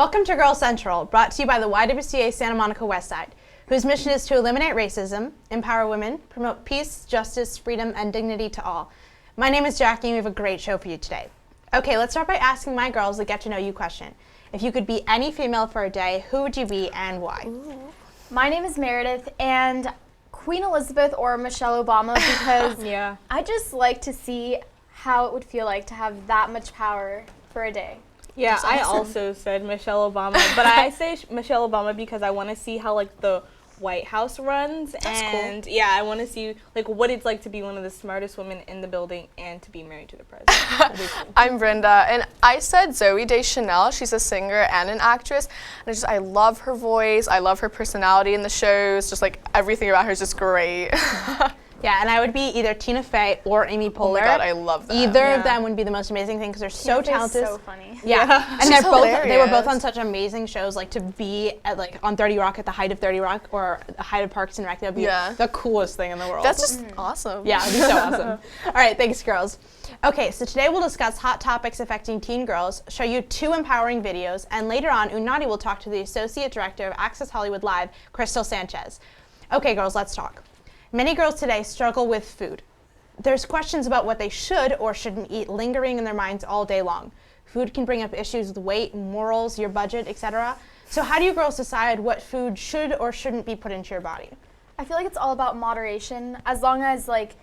Welcome to Girl Central, brought to you by the YWCA Santa Monica Westside, whose mission is to eliminate racism, empower women, promote peace, justice, freedom, and dignity to all. My name is Jackie, and we have a great show for you today. Okay, let's start by asking my girls the get-to-know-you question. If you could be any female for a day, who would you be and why? Ooh. My name is Meredith, and Queen Elizabeth or Michelle Obama, because yeah. I just like to see how it would feel like to have that much power for a day. Yeah, That's awesome. I also said Michelle Obama, but I say Michelle Obama because I want to see how like the White House runs. That's and cool. Yeah, I want to see like what it's like to be one of the smartest women in the building and to be married to the president. Cool. I'm Brenda, and I said Zooey Deschanel. She's a singer and an actress, and I love her voice. I love her personality in the shows. Just like everything about her is just great. Yeah, and I would be either Tina Fey or Amy Poehler. Oh my God, I love that. Either of them would be the most amazing thing because they're so talented. So funny. Yeah, and She's they were both hilarious. on such amazing shows. Like to be at like on 30 Rock at the height of 30 Rock or the height of Parks and Rec, that'd be the coolest thing in the world. That's just awesome. Yeah, it'd be so awesome. All right, thanks, girls. Okay, so today we'll discuss hot topics affecting teen girls, show you 2 empowering videos, and later on, Unati will talk to the Associate Director of Access Hollywood Live, Crystal Sanchez. Okay, girls, let's talk. Many girls today struggle with food. There's questions about what they should or shouldn't eat lingering in their minds all day long. Food can bring up issues with weight, morals, your budget, etc. So how do you girls decide what food should or shouldn't be put into your body? I feel like it's all about moderation, as long as like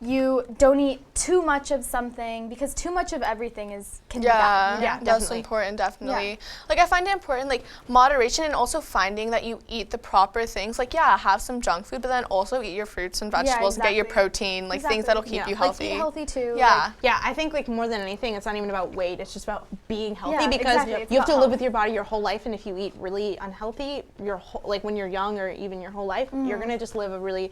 you don't eat too much of something, because too much of everything can be bad. Yeah, that's definitely. important, definitely. Yeah. Like I find it important, like moderation, and also finding that you eat the proper things. Like have some junk food, but then also eat your fruits and vegetables and get your protein, like things that'll keep you healthy. Like eat healthy too. Yeah. Yeah, I think like more than anything, it's not even about weight. It's just about being healthy Yeah, because exactly. you have to live with your body your whole life, and if you eat really unhealthy, like when you're young or even your whole life, you're gonna just live a really,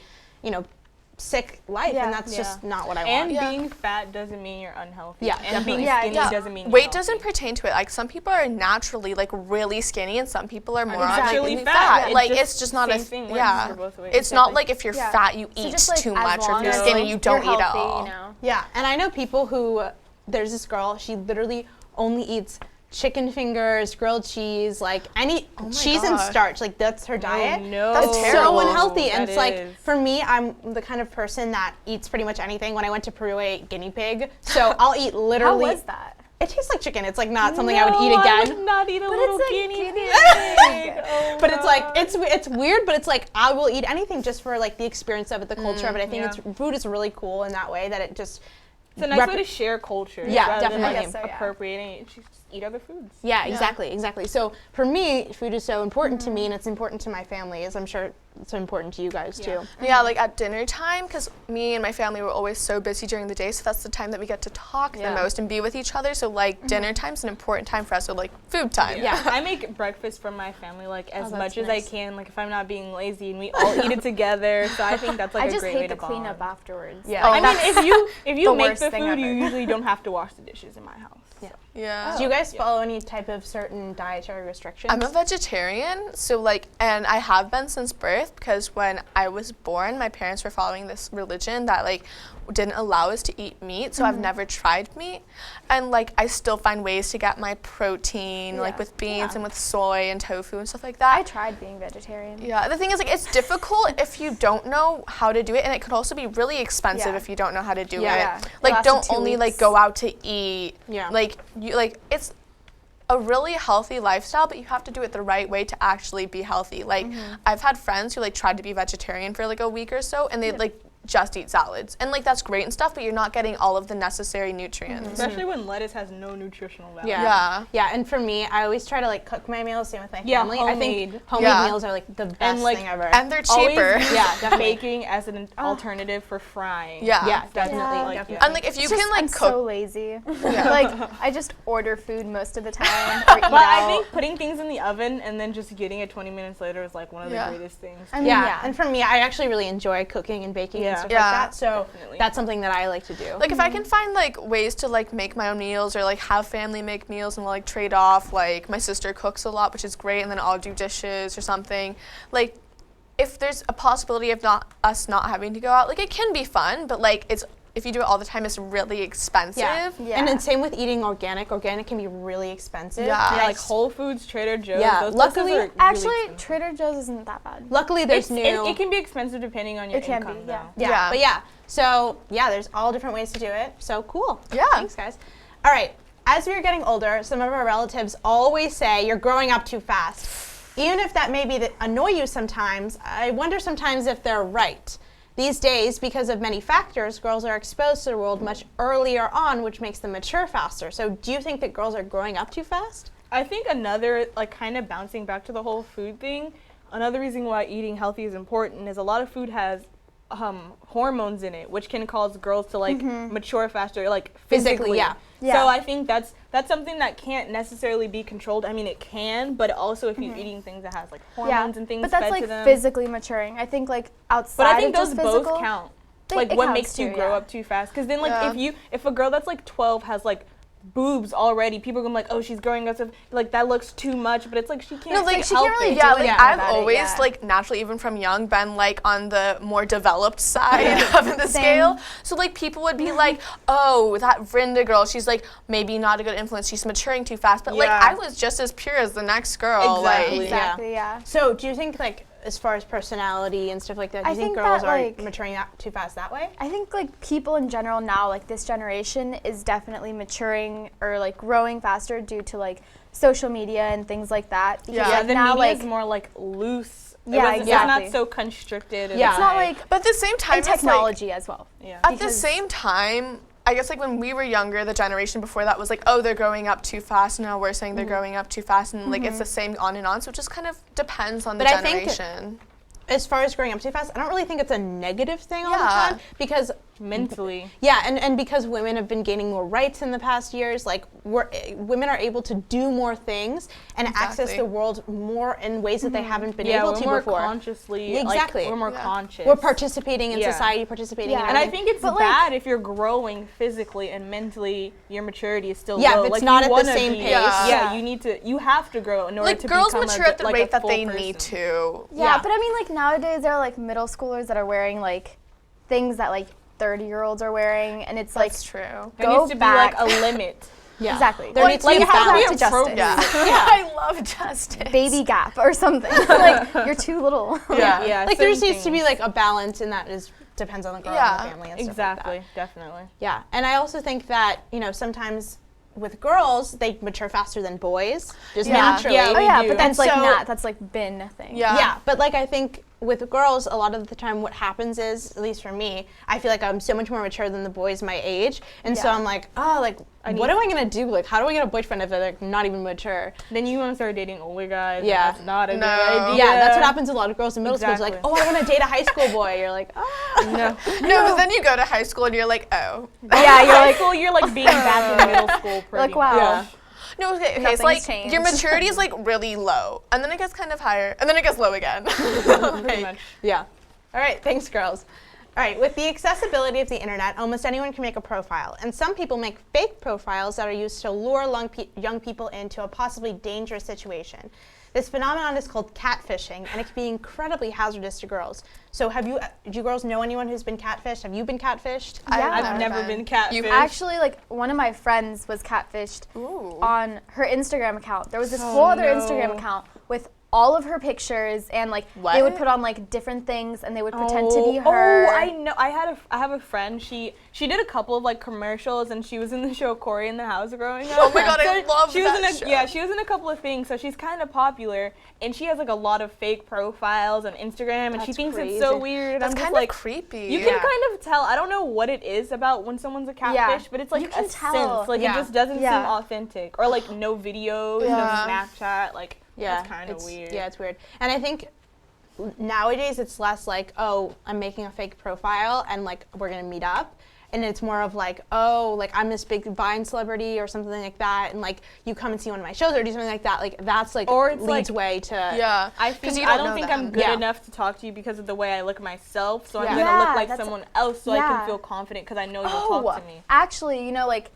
sick life, and that's just not what I want. And being fat doesn't mean you're unhealthy. Yeah, and being definitely. skinny doesn't mean you're weight healthy. doesn't pertain to it. Like some people are naturally like really skinny, and some people are more naturally like, fat. Like it's just not a thing. yeah. For both ways. It's not like if you're fat you So eat just, like, too as much, or if long you're as, skinny like, you don't you're eat at healthy, all. Yeah, and I know people who, there's this girl, she literally only eats chicken fingers, grilled cheese, like any cheese and God. starch, like that's her diet. No, That's It's terrible. so unhealthy, and That it's like, is. for me, I'm the kind of person that eats pretty much anything. When I went to Peru, I ate guinea pig, so I'll eat How literally. was that? It tastes like chicken. It's like not something I would eat I again. would not eat a But little it's like guinea guinea pig. pig. Oh But it's like God. it's weird, but it's like I will eat anything just for like the experience of it, the culture of it. I think food is really cool in that way that it just. It's a nice way to share culture. Yeah, rather definitely. Than, I like, guess so, yeah. appropriating it. Just eat other foods. Yeah, exactly. So for me, food is so important to me, and it's important to my family, as I'm sure it's important to you guys too. Yeah, like at dinner time, because me and my family were always so busy during the day, so that's the time that we get to talk the most and be with each other. So like dinner time's an important time for us, so like food time. Yeah. I make breakfast for my family like as much as nice. I can, like if I'm not being lazy, and we all eat it together. So I think that's like I a just great way hate to the cleanup bond. afterwards. Yeah. I mean, if you the make worst the thing food, you ever. usually don't have to wash the dishes in my house. Yeah. So. Yeah. Do you guys follow any type of certain dietary restrictions? I'm a vegetarian, so like, and I have been since birth, because when I was born, my parents were following this religion that like didn't allow us to eat meat, so I've never tried meat, and like I still find ways to get my protein, like with beans and with soy and tofu and stuff like that. I tried being vegetarian. Yeah, the thing is, like, it's difficult if you don't know how to do it, and it could also be really expensive if you don't know how to do it. Yeah. Like, Lasted don't 2 only weeks. like go out to eat. Yeah. Like it's a really healthy lifestyle, but you have to do it the right way to actually be healthy. Like, I've had friends who like tried to be vegetarian for like a week or so, and they like just eat salads, and like that's great and stuff, but you're not getting all of the necessary nutrients. Especially when lettuce has no nutritional value. Yeah, and for me, I always try to like cook my meals, same with my Yeah, family. I think homemade. homemade meals are like the best like- thing ever. And they're Always cheaper. use Yeah, definitely. baking as an alternative for frying. Yeah. Yeah, Definitely. definitely, Like, definitely. And like if you It's can just, like I'm cook. so lazy. Like I just order food most of the time or eat But I out. think putting things in the oven and then just getting it 20 minutes later is like one of the Yeah. greatest things. I mean, Yeah, and for me, I actually really enjoy cooking and baking and stuff like that. So Definitely. that's something that I like to do. Like if I can find like ways to like make my own meals, or like have family make meals and like trade off, like my sister cooks a lot, which is great, and then I'll do dishes or something. Like if there's a possibility of us not having to go out, like it can be fun, but like it's if you do it all the time, it's really expensive. Yeah. Yeah. And then same with eating organic. Organic can be really expensive. Yeah. Yeah, like Whole Foods, Trader Joe's. Yeah, Those luckily- places are really Actually, expensive. Trader Joe's isn't that bad. Luckily, there's It can be expensive depending on your It can income. be, yeah. though. Yeah. But yeah, so yeah, there's all different ways to do it. So cool. Yeah. Thanks, guys. All right. As we're getting older, some of our relatives always say you're growing up too fast. Even if that may be that annoy you sometimes, I wonder sometimes if they're right. These days, because of many factors, girls are exposed to the world much earlier on, which makes them mature faster. So do you think that girls are growing up too fast? I think another, like, kind of bouncing back to the whole food thing, another reason why eating healthy is important is a lot of food has hormones in it, which can cause girls to, like, mature faster, like, physically. yeah. Yeah. So I think that's something that can't necessarily be controlled. I mean, it can, but also if you're eating things that has, like, hormones and things but that's fed like to them. physically maturing. I think like outside But I think of those just physical, both count. They- Like it what counts makes you too, grow yeah. up too fast. Because then like Yeah. if a girl that's like 12 has like boobs already, people are gonna be like, oh, she's growing up, so like that looks too much. But it's like she can't. No, like she can't help really it. do like anything I've about it, always yeah. like naturally, even from young, been like on the more developed side of the scale. So like people would be like, oh, that Vrinda girl, she's like maybe not a good influence. She's maturing too fast. But like Yeah. I was just as pure as the next girl. Exactly. Like, Exactly. Yeah. So do you think, like, as far as personality and stuff like that, do you I think think girls that, are like- maturing too fast that way? I think like people in general now, like this generation is definitely maturing or like growing faster due to like social media and things like that. Because Yeah, Yeah, like, the now media like is more like loose. Yeah, It's exactly. not so constricted. And Yeah. it's not like but at the same time, and it's, like, technology as well. Yeah. at the because- same time, I guess like when we were younger, the generation before that was like, oh, they're growing up too fast. Now we're saying they're growing up too fast, and like it's the same on and on. So it just kind of depends on the But I think- generation. As far as growing up too fast, I don't really think it's a negative thing all the Yeah. time because Mentally. yeah, and because women have been gaining more rights in the past years, like women are able to do more things and access Exactly. the world more in ways that they haven't been Yeah, able we're to more before. consciously. Exactly. Like, we're more Yeah. conscious. We're participating in Yeah. society, participating Yeah. in And I everything. think it's But, like- bad if you're growing physically and mentally, your maturity is still Yeah, low. if it's like, not you at the wanna same be- pace. Yeah, Yeah. you have to grow in order Like to girls become mature a, at the like, rate a that full they person. need to. Yeah, Yeah. but I mean like nowadays there are like middle schoolers that are wearing like things that like 30-year-olds are wearing, and it's like That's true. There Go needs to back. be like a limit. Yeah. exactly. There needs to be a it has to balance. be adjusted. Yeah. Yeah. I love justice. Baby gap or something. Like you're too little. Yeah. Yeah, Like there just certain needs to be things. like a balance, and that is depends on the girl Yeah. and the family and stuff like that. Exactly, definitely. Yeah, and I also think that, you know, sometimes with girls, they mature faster than boys, just Yeah. naturally. Yeah, Oh we yeah, do. but that's And like so- not. That's like been a thing. Yeah. Yeah, but like I think with girls, a lot of the time what happens is, at least for me, I feel like I'm so much more mature than the boys my age. And so Yeah. I'm like, oh, like, what am I going to do? Like, how do I get a boyfriend if they're like, not even mature? Then you want to start dating older guys. and Yeah. That's not a No. good idea. Yeah, that's what happens to a lot of girls in middle school. It's like, Exactly. oh, I want to date a high school boy. You're like, oh. No. No, but then you go to high school and you're like, oh. Yeah, you're High like school, you're like being back in middle school pretty like wow. Yeah. No, okay, Nothing's it's like changed. your maturity is like really low, and then it gets kind of higher, and then it gets low again. pretty much. Yeah. All right, thanks, girls. All right, with the accessibility of the internet, almost anyone can make a profile, and some people make fake profiles that are used to lure young people into a possibly dangerous situation. This phenomenon is called catfishing, and it can be incredibly hazardous to girls. So do you girls know anyone who's been catfished? Have you been catfished? I've never been catfished. You Actually, like one of my friends was catfished Ooh. on her Instagram account. There was this whole other no. Instagram account with all of her pictures, and like they What? would put on like different things, and they would pretend to be her. Oh, I know. I have a friend. She did a couple of like commercials, and she was in the show Corey in the House growing up. Oh my God, I love she was that in show. Yeah, she was in a couple of things, so she's kind of popular, and she has like a lot of fake profiles on Instagram, and she That's thinks it's so crazy. weird. That's I'm just kind like, of creepy. you can kind of tell. I don't know what it is about when someone's a catfish, Yeah. but it's like You can a tell. sense. Like Yeah. it just doesn't Yeah. seem authentic, or like no videos, Yeah. no Snapchat. Like Yeah, that's kind of weird. Yeah, it's weird. And I think nowadays it's less like, oh, I'm making a fake profile and like we're gonna meet up. And it's more of like, oh, like I'm this big Vine celebrity or something like that, and like you come and see one of my shows or do something like that. Like that's like Or it's leads like- way to Yeah. I 'Cause think you I don't don't know think them. I'm good Yeah. enough to talk to you because of the way I look myself. So I'm Yeah. gonna Yeah, look like that's- someone else so I yeah. can feel confident because I know you'll talk to me. Actually, you know, like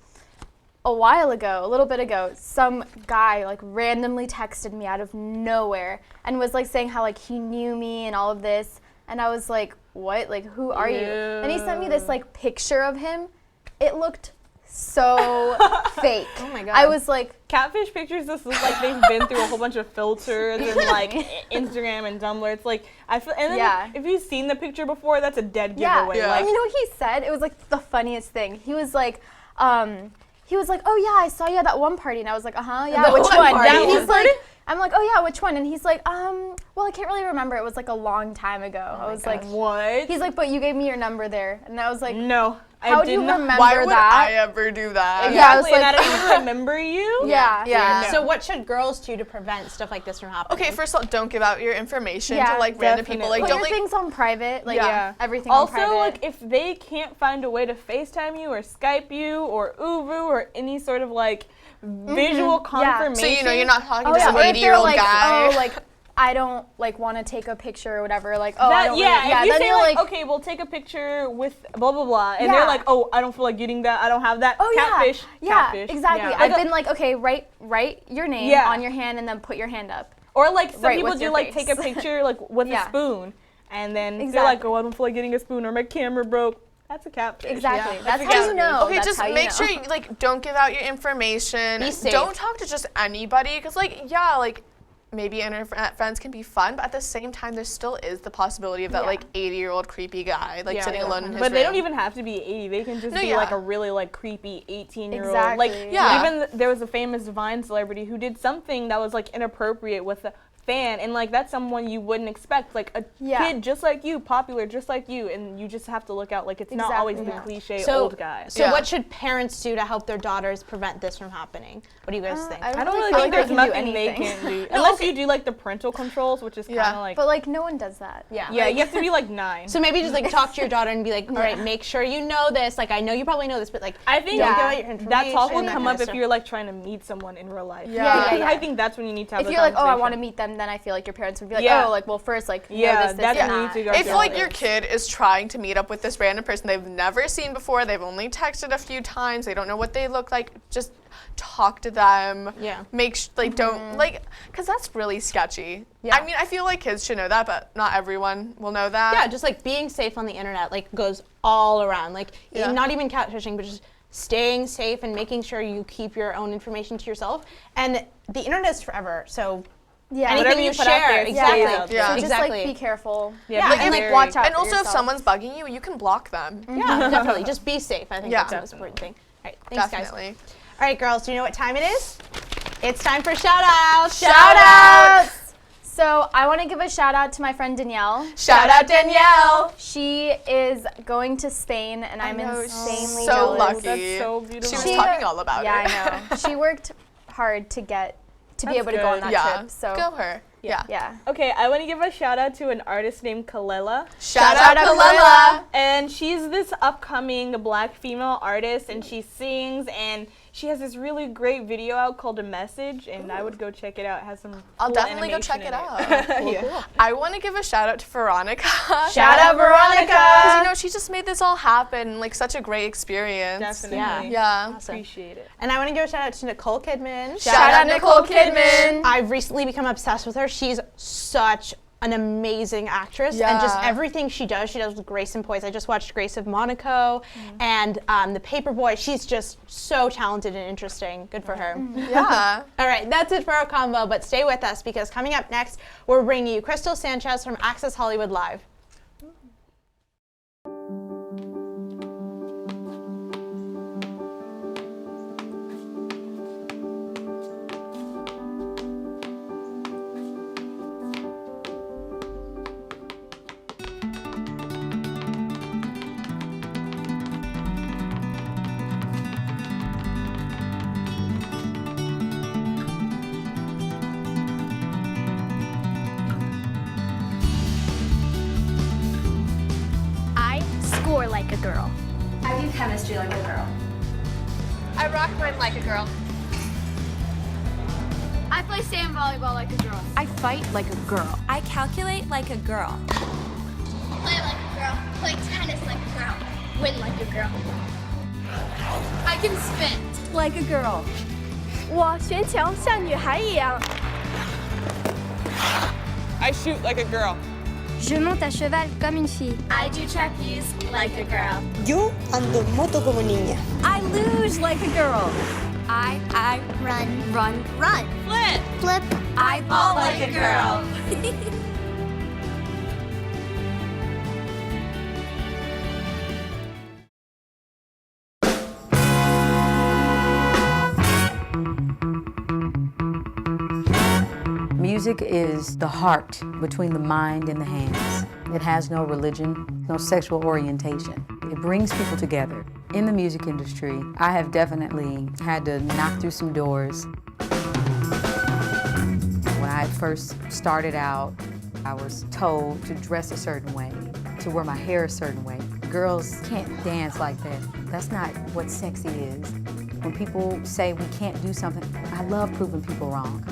a while ago, a little bit ago, some guy like randomly texted me out of nowhere and was like saying how like he knew me and all of this, and I was like, what? Like, who are you? And he sent me this like picture of him. It looked so fake. Oh my God. I was like, Catfish pictures just look like they've been through a whole bunch of filters and like Instagram and Tumblr. It's like I feel, and then Yeah. if you've seen the picture before, that's a dead yeah. giveaway. Yeah. Like, And you know what he said? It was like the funniest thing. He was like, oh yeah, I saw you at that one party, and I was like, yeah, The which one one? party. And That he's one like, I'm like, oh yeah, which one? And he's like, well, I can't really remember. It was like a long time ago. I was like, what? he's like, but you gave me your number there, and I was like, No, how I do did you not. remember Why would that? I ever do that? Yeah, I was Exactly, and I like- don't even remember you. Yeah. Yeah. So what should girls do to prevent stuff like this from happening? Okay, first of all, don't give out your information Yeah, to like random people. definitely. Like, Put don't your like. things on private, like Yeah. everything on Also, private. like if they can't find a way to FaceTime you or Skype you or Uvu or any sort of like visual confirmation. So you know you're not talking oh to yeah, some or if they're 80-year-old like, guy. oh, like I don't like want to take a picture or whatever. Like, oh, I That, don't yeah, really, yeah. if you Then say you're like, like, okay, we'll take a picture with blah blah blah, and Yeah. they're like, oh, I don't feel like getting that, I don't have that. oh Catfish, yeah, catfish. exactly. Yeah. I've Like, been like, okay, write your name Yeah. on your hand and then put your hand up. or like some right people with do your like face. take a picture like with Yeah. a spoon, and then they're Exactly. like, oh, I don't feel like getting a spoon, or my camera broke. That's a catfish. Exactly. Yeah. That's a how you catfish. know. Okay, That's just how you make know. sure you like don't give out your information. Be safe. Don't talk to just anybody, because like yeah, like maybe internet friends can be fun, but at the same time, there still is the possibility of that Yeah. like 80-year-old creepy guy like Yeah, sitting alone in his But they room. don't even have to be 80. They can just No, be yeah. like a really like creepy 18-year-old. Exactly. Like Yeah. even there was a famous Vine celebrity who did something that was like inappropriate with a fan, and like that's someone you wouldn't expect, like a Yeah. kid just like you, popular just like you, and you just have to look out. Like it's not always the Exactly. cliche So- old guy. So Yeah. what should parents do to help their daughters prevent this from happening? What do you guys think? I I don't really feel think like there's they can do nothing they anything. can do unless you do like the parental controls, which is kind of Yeah. like But like no one does that. Yeah. yeah, you have to be like 9. So maybe just like talk to your daughter and be like, all right, make sure you know this. Like I know you probably know this, but like I think don't Yeah. give out your information. that talk will that come kind up of if stuff. you're like trying to meet someone in real life. Yeah. Because Yeah. I think that's when you need to have If the you're like, oh, I conversation. want to meet them, then I feel like your parents would be like, Yeah. oh, like, well, first, like, Yeah, know this, that's and when you that. need to go If through like all your this. kid is trying to meet up with this random person they've never seen before, they've only texted a few times, they don't know what they look like, just talk to them. Yeah. Don't like, because that's really sketchy. Yeah. I mean, I feel like kids should know that, but not everyone will know that. Yeah, just like being safe on the internet like goes all around. Like Yeah. not even catfishing, but just staying safe and making sure you keep your own information to yourself. And the internet is forever, so Yeah. anything Whatever you you put out share, there exactly. stays out there. Yeah. So just exactly. like be careful. Yeah, Yeah, be and, like, very- watch out. And for also, if yourself. someone's bugging you, you can block them. Yeah, definitely. Just be safe. I think Yeah. that's the most important thing. All right, thanks, guys. Definitely. All right, girls, do you know what time it is? It's time for shout-outs. Shout outs! So I want to give a shout out to my friend Danielle. Shout out Danielle. She is going to Spain, and I'm know, insanely so jealous. lucky. That's so She beautiful. was She- talking all about Yeah, it. I know. She worked hard to be That's able to go on good. that Yeah. trip. So Go her. Yeah. yeah. Okay, I want to give a shout out to an artist named Kalela. Shout out Kalela. And she's this upcoming black female artist, and she sings, and she has this really great video out called A Message, and I would go check it out. It has some I'll cool definitely go animation check it in out. Yeah. I want to give a shout out to Veronica. Shout out Veronica. Because you know she just made this all happen, like such a great experience. Definitely. Yeah. Yeah. Awesome. Appreciate it. And I want to give a shout-out to Nicole Kidman. Shout out Nicole Kidman. I've recently become obsessed with her. She's such an amazing actress, and just Yeah. everything she does with Grace and Poise. I just watched Grace of Monaco and The Paperboy. She's just so talented and interesting. Good for her. Yeah. All right, that's it for our combo, but stay with us because coming up next, we're bringing you Crystal Sanchez from Access Hollywood Live. I score like a girl. I do chemistry like a girl. I rock mine like a girl. I play sand volleyball like a girl. I fight like a girl. I calculate like a girl. Play like a girl. Play tennis like a girl. Win like a girl. I can spin. Like a girl. 我学球像女孩一样。 I shoot like a girl. Je monte à cheval comme une fille. I do trapeze like a girl. Yo ando en moto como niña. I luge like a girl. I run. Flip. Flip. I fall like a girl. Music is the heart between the mind and the hands. It has no religion, no sexual orientation. It brings people together. In the music industry, I have definitely had to knock through some doors. When I first started out, I was told to dress a certain way, to wear my hair a certain way. Girls can't dance like that. That's not what sexy is. When people say we can't do something, I love proving people wrong.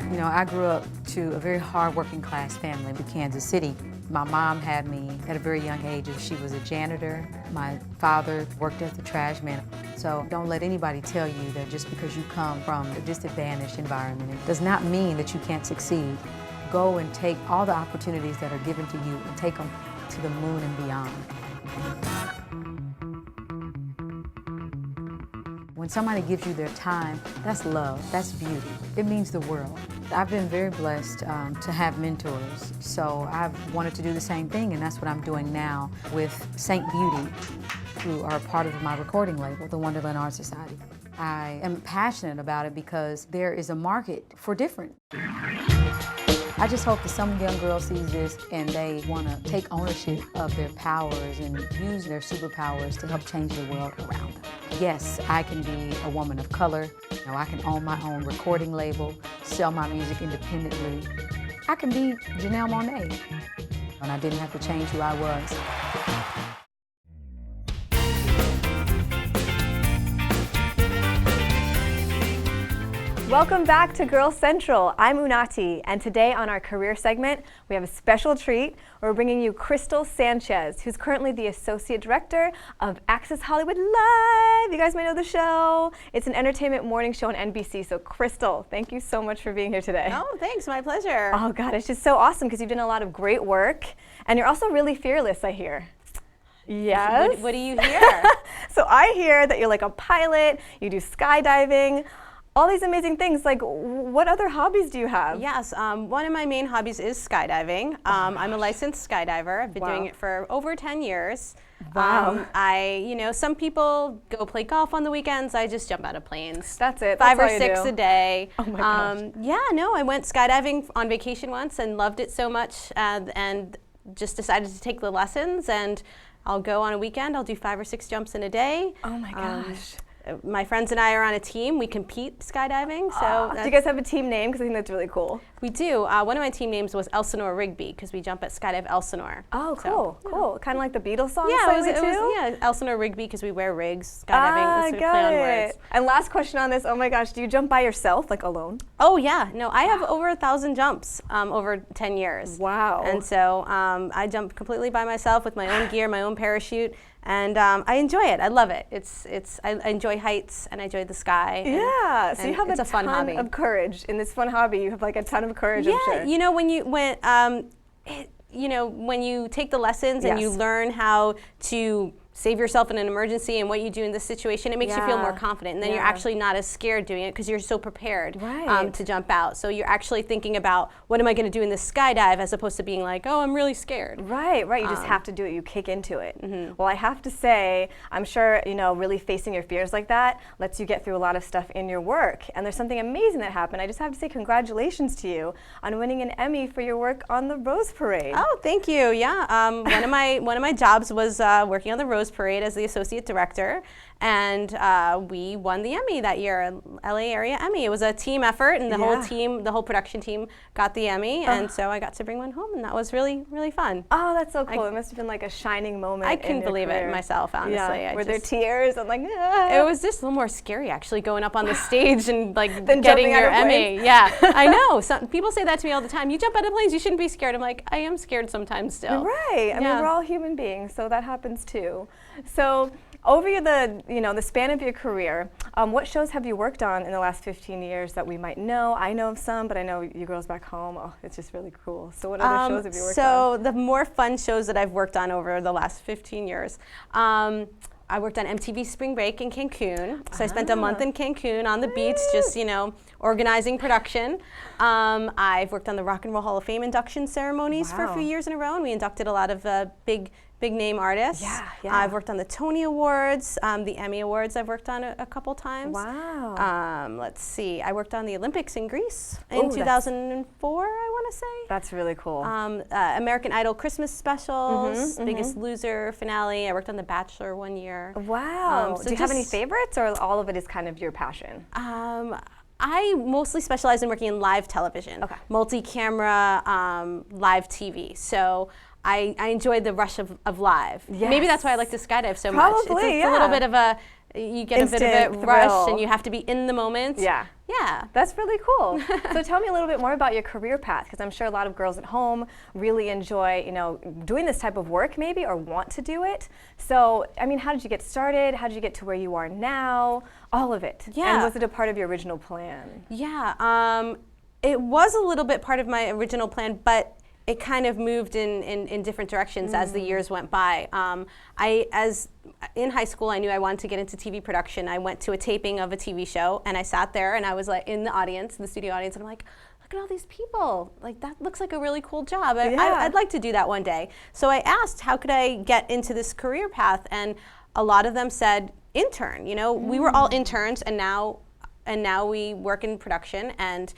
You know, I grew up to a very hard-working class family in Kansas City. My mom had me at a very young age. She was a janitor. My father worked as a trash man. So don't let anybody tell you that just because you come from a disadvantaged environment, it does not mean that you can't succeed. Go and take all the opportunities that are given to you and take them to the moon and beyond. When somebody gives you their time, that's love, that's beauty. It means the world. I've been very blessed to have mentors, so I've wanted to do the same thing, and that's what I'm doing now with Saint Beauty, who are part of my recording label, the Wonderland Art Society. I am passionate about it because there is a market for different. I just hope that some young girl sees this and they want to take ownership of their powers and use their superpowers to help change the world around them. Yes, I can be a woman of color. You know, I can own my own recording label, sell my music independently. I can be Janelle Monáe, and I didn't have to change who I was. Welcome back to Girl Central. I'm Unati, and today on our career segment, we have a special treat. We're bringing you Crystal Sanchez, who's currently the Associate Director of Access Hollywood Live. You guys might know the show. It's an entertainment morning show on NBC. So Crystal, thank you so much for being here today. Oh, thanks, my pleasure. Oh God, it's just so awesome because you've done a lot of great work, and you're also really fearless, I hear. Yes. What do you hear? So I hear that you're like a pilot, you do skydiving, all these amazing things. Like, what other hobbies do you have? Yes, one of my main hobbies is skydiving. I'm a licensed skydiver. I've been doing it for over 10 years. Wow. Some people go play golf on the weekends. I just jump out of planes. That's it. Five That's or all you six do. a day. Oh my gosh. I went skydiving on vacation once and loved it so much, and just decided to take the lessons. And I'll go on a weekend. I'll do 5 or 6 jumps in a day. Oh my gosh. My friends and I are on a team. We compete skydiving. So do you guys have a team name? Because I think that's really cool. We do. One of my team names was Elsinore Rigby because we jump at Skydive Elsinore. Oh, cool, cool. Kind of like the Beatles song. Yeah, it was Elsinore Rigby because we wear rigs. Skydiving. It's a got play on it. words. And last question on this. Oh my gosh, do you jump by yourself, like alone? Oh yeah, no, I have over 1,000 jumps over 10 years. Wow. And so I jump completely by myself with my own gear, my own parachute. And I enjoy it. I love it. I enjoy heights and I enjoy the sky. Yeah. So you have it's a a fun ton hobby. of courage in this fun hobby. You have like a ton of courage. I'm sure. You know when you take the lessons and you learn how to save yourself in an emergency and what you do in this situation, it makes you feel more confident. And then you're actually not as scared doing it because you're so prepared to jump out. So you're actually thinking about, what am I going to do in this skydive, as opposed to being like, oh, I'm really scared. Right. You just have to do it. You kick into it. Well, I have to say, I'm sure, really facing your fears like that lets you get through a lot of stuff in your work. And there's something amazing that happened. I just have to say congratulations to you on winning an Emmy for your work on the Rose Parade. Oh, thank you. Yeah. One of my jobs was working on the Rose Parade as the associate director, and we won the Emmy that year, LA Area Emmy. It was a team effort, and the whole production team got the Emmy, and so I got to bring one home, and that was really, really fun. Oh, that's so cool. It must have been like a shining moment. I couldn't believe it myself, honestly. Yeah. Were there tears? I'm like, ah. It was just a little more scary, actually, going up on the stage and like then getting your Emmy. Planes. Yeah, I know. Some people say that to me all the time. You jump out of planes, you shouldn't be scared. I'm like, I am scared sometimes still. Right. I mean, we're all human beings, so that happens too. So over the span of your career, what shows have you worked on in the last 15 years that we might know? I know of some, but I know you girls back home. Oh, it's just really cool. So what other shows have you worked on? So the more fun shows that I've worked on over the last 15 years. I worked on MTV Spring Break in Cancun. So I spent a month in Cancun on the beach, just, organizing production. I've worked on the Rock and Roll Hall of Fame induction ceremonies for a few years in a row, and we inducted a lot of big name artists. Yeah. I've worked on the Tony Awards, the Emmy Awards I've worked on a couple times. Wow. Let's see, I worked on the Olympics in Greece in 2004, I want to say. That's really cool. American Idol Christmas specials, Biggest Loser finale. I worked on The Bachelor one year. Wow. Do you have any favorites, or all of it is kind of your passion? I mostly specialize in working in live television, multi-camera, live TV. So I enjoy the rush of live. Yes. Maybe that's why I like to skydive so much. It's a little bit of you get instant a bit of a thrill. Rush, and you have to be in the moment. Yeah. That's really cool. So tell me a little bit more about your career path, because I'm sure a lot of girls at home really enjoy, doing this type of work maybe, or want to do it. So, how did you get started? How did you get to where you are now? All of it. Yeah. And was it a part of your original plan? Yeah. It was a little bit part of my original plan, but it kind of moved in different directions as the years went by. In high school, I knew I wanted to get into TV production. I went to a taping of a TV show, and I sat there, and I was like in the audience, the studio audience, and I'm like, look at all these people. Like, that looks like a really cool job. I'd like to do that one day. So I asked, how could I get into this career path? And a lot of them said, intern. We were all interns, and now we work in production, and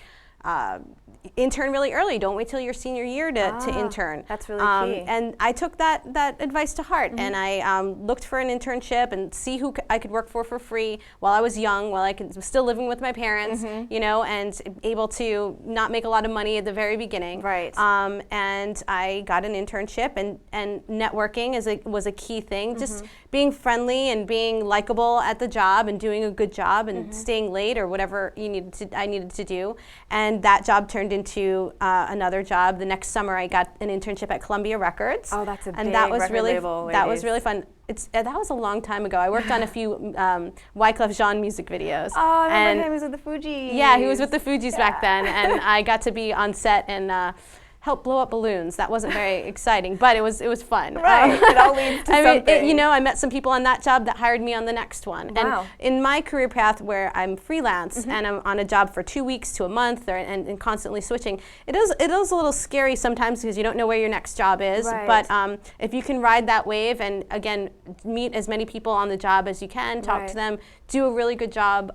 intern really early. Don't wait till your senior year to intern. That's really key. And I took that advice to heart, and I looked for an internship and see who I could work for free while I was young, while I was still living with my parents, and able to not make a lot of money at the very beginning. Right. And I got an internship, and networking was a key thing. Just being friendly and being likable at the job and doing a good job and staying late or whatever I needed to do. And that job turned into another job. The next summer, I got an internship at Columbia Records. Oh, that's a big record label, that was really fun. That was a long time ago. I worked on a few Wyclef Jean music videos. Oh, I remember him. He was with the Fugees. Yeah, he was with the Fugees back then, and I got to be on set and help blow up balloons. That wasn't very exciting, but it was fun. Right, it all leads to something. I met some people on that job that hired me on the next one. Wow. And in my career path, where I'm freelance and I'm on a job for 2 weeks to a month, and constantly switching, it is a little scary sometimes because you don't know where your next job is. Right. But if you can ride that wave and again meet as many people on the job as you can, talk to them, do a really good job.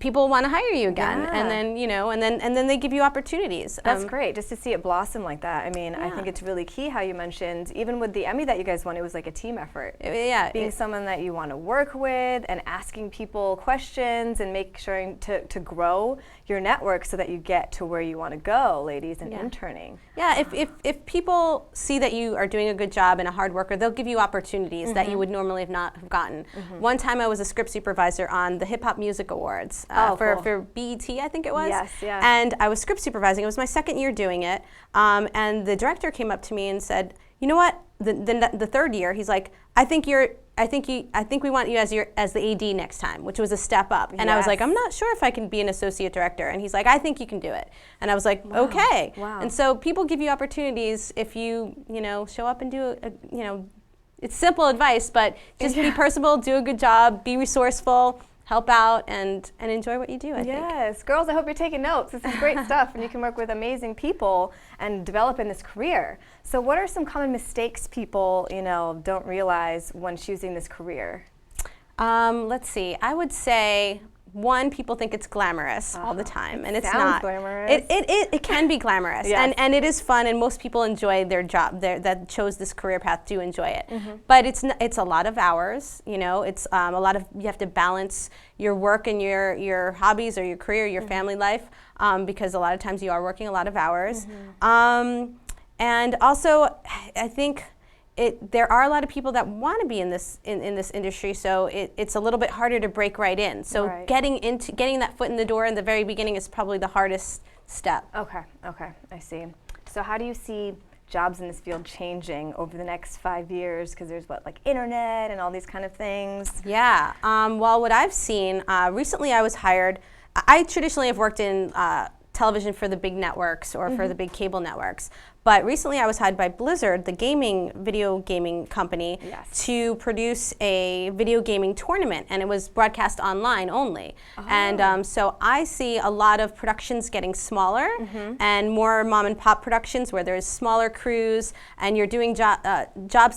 People want to hire you again, and then they give you opportunities. That's great, just to see it blossom like that. I think it's really key how you mentioned, even with the Emmy that you guys won, it was like a team effort. Being someone that you want to work with and asking people questions and make sure to grow your network so that you get to where you want to go, ladies, and interning. Yeah, if people see that you are doing a good job and a hard worker, they'll give you opportunities that you would normally not have gotten. One time I was a script supervisor on the Hip Hop Music Awards for BET, I think it was. Yes, yeah. And I was script supervising. It was my second year doing it. And the director came up to me and said, you know what? The third year, he's like, I think we want you as the AD next time, which was a step up. And I was like, I'm not sure if I can be an associate director. And he's like, I think you can do it. And I was like, okay. Wow. And so people give you opportunities if you show up and do it's simple advice, but just be personable, do a good job, be resourceful, help out, and enjoy what you do, I think. Yes. Girls, I hope you're taking notes. This is great stuff, and you can work with amazing people and develop in this career. So what are some common mistakes people, don't realize when choosing this career? Let's see. I would say, one, people think it's glamorous all the time, and it's sounds not. Glamorous. It can be glamorous, and it is fun, and most people enjoy their job. That chose this career path do enjoy it, but it's a lot of hours. It's a lot of, you have to balance your work and your hobbies or your career, your family life, because a lot of times you are working a lot of hours, and also I think. There are a lot of people that want to be in this industry, so it's a little bit harder to break right in. So getting that foot in the door in the very beginning is probably the hardest step. Okay, I see. So how do you see jobs in this field changing over the next 5 years? Because there's like internet and all these kind of things. Yeah, well, what I've seen, recently I was hired, I traditionally have worked in television for the big networks or for the big cable networks. But recently I was hired by Blizzard, the video gaming company, to produce a video gaming tournament, and it was broadcast online only. And so I see a lot of productions getting smaller and more mom and pop productions where there's smaller crews and you're doing jobs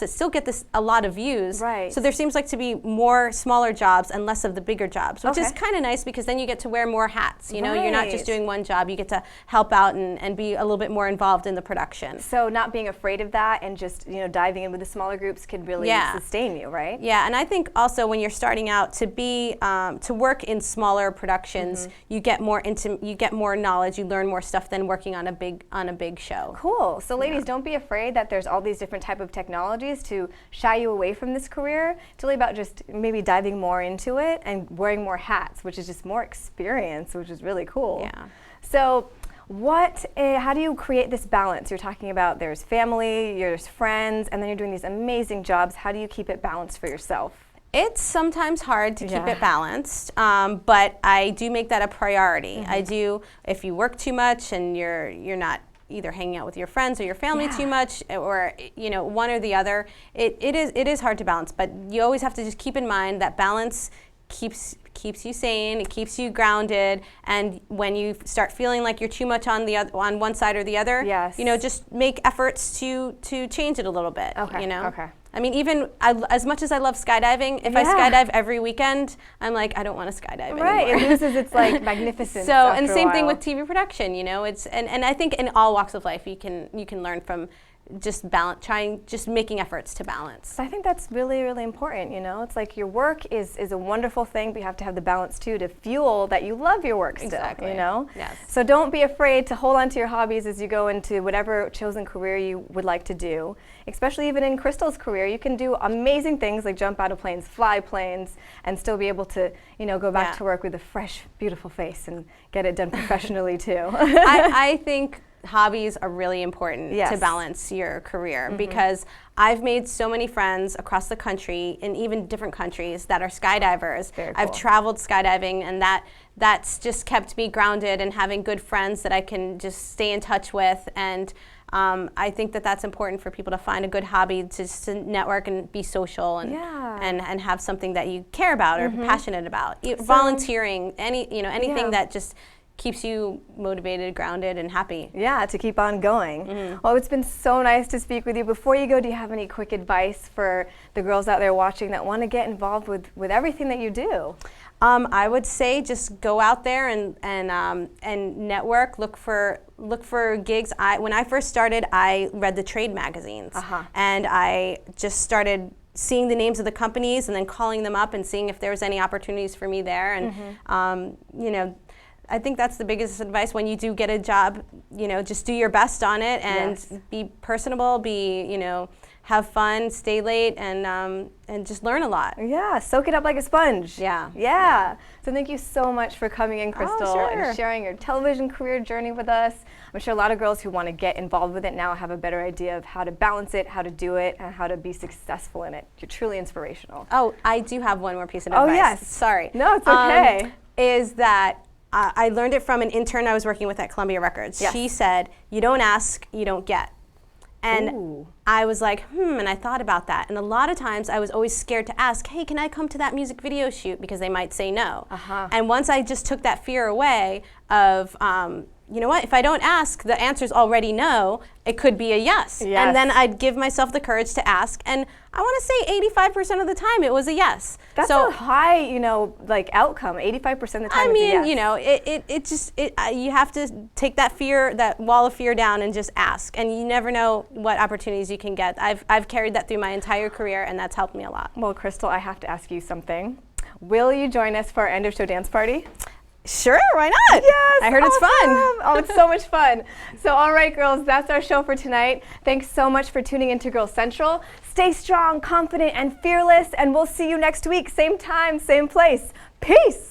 that still get a lot of views. Right. So there seems like to be more smaller jobs and less of the bigger jobs, which is kind of nice because then you get to wear more hats. You know, you're not just doing one job, you get to help out and be a little bit more involved in the production. So not being afraid of that and just diving in with the smaller groups can really sustain you, right? Yeah, and I think also when you're starting out to work in smaller productions, you get more knowledge, you learn more stuff than working on a big show. Cool. So ladies, don't be afraid that there's all these different type of technologies to shy you away from this career. It's really about just maybe diving more into it and wearing more hats, which is just more experience, which is really cool. Yeah. So how do you create this balance? You're talking about there's family, there's friends, and then you're doing these amazing jobs. How do you keep it balanced for yourself? It's sometimes hard to keep it balanced, but I do make that a priority. I do, if you work too much and you're not either hanging out with your friends or your family too much, or one or the other, it is hard to balance, but you always have to just keep in mind that balance keeps you sane, it keeps you grounded, and when you start feeling like you're too much on one side or the other, just make efforts to change it a little bit. Okay. I mean, even as much as I love skydiving, if I skydive every weekend, I'm like, I don't want to skydive anymore. Right, it loses its magnificence. So, and the same thing with TV production, it's and I think in all walks of life you can learn from just making efforts to balance. I think that's really, really important. It's like your work is a wonderful thing, but you have to have the balance too to fuel that you love your work still. Exactly. Yes. So don't be afraid to hold on to your hobbies as you go into whatever chosen career you would like to do. Especially even in Crystal's career, you can do amazing things like jump out of planes, fly planes, and still be able to go back to work with a fresh, beautiful face and get it done professionally too. I think hobbies are really important to balance your career because I've made so many friends across the country in even different countries that are skydivers. Very cool. I've traveled skydiving, and that's just kept me grounded and having good friends that I can just stay in touch with. And I think that's important for people to find a good hobby to network and be social and have something that you care about or passionate about. Volunteering, anything that just keeps you motivated, grounded, and happy. Yeah, to keep on going. Well, it's been so nice to speak with you. Before you go, do you have any quick advice for the girls out there watching that want to get involved with everything that you do? I would say just go out there and network. Look for gigs. When I first started, I read the trade magazines, and I just started seeing the names of the companies and then calling them up and seeing if there was any opportunities for me there. And I think that's the biggest advice when you do get a job. Just do your best on it and be personable. Have fun, stay late, and just learn a lot. Yeah, soak it up like a sponge. Yeah. So thank you so much for coming in, Crystal, and sharing your television career journey with us. I'm sure a lot of girls who want to get involved with it now have a better idea of how to balance it, how to do it, and how to be successful in it. You're truly inspirational. Oh, I do have one more piece of advice. Oh, yes. Sorry. No, it's okay. Is that I learned it from an intern I was working with at Columbia Records. She said, you don't ask, you don't get. And I was like, and I thought about that. And a lot of times I was always scared to ask, hey, can I come to that music video shoot? Because they might say no. And once I just took that fear away of, you know what, if I don't ask, the answer's already no, it could be a yes. And then I'd give myself the courage to ask. And I want to say 85% of the time it was a yes. That's a high, outcome. 85% of the time I mean, it's a yes. you have to take that wall of fear down and just ask. And you never know what opportunities you can get. I've carried that through my entire career, and that's helped me a lot. Well, Crystal, I have to ask you something. Will you join us for our end of show dance party? Sure, why not? Yes, I heard awesome. It's fun. Oh, it's so much fun. So, all right, girls, that's our show for tonight. Thanks so much for tuning into Girls Central. Stay strong, confident, and fearless, and we'll see you next week, same time, same place. Peace.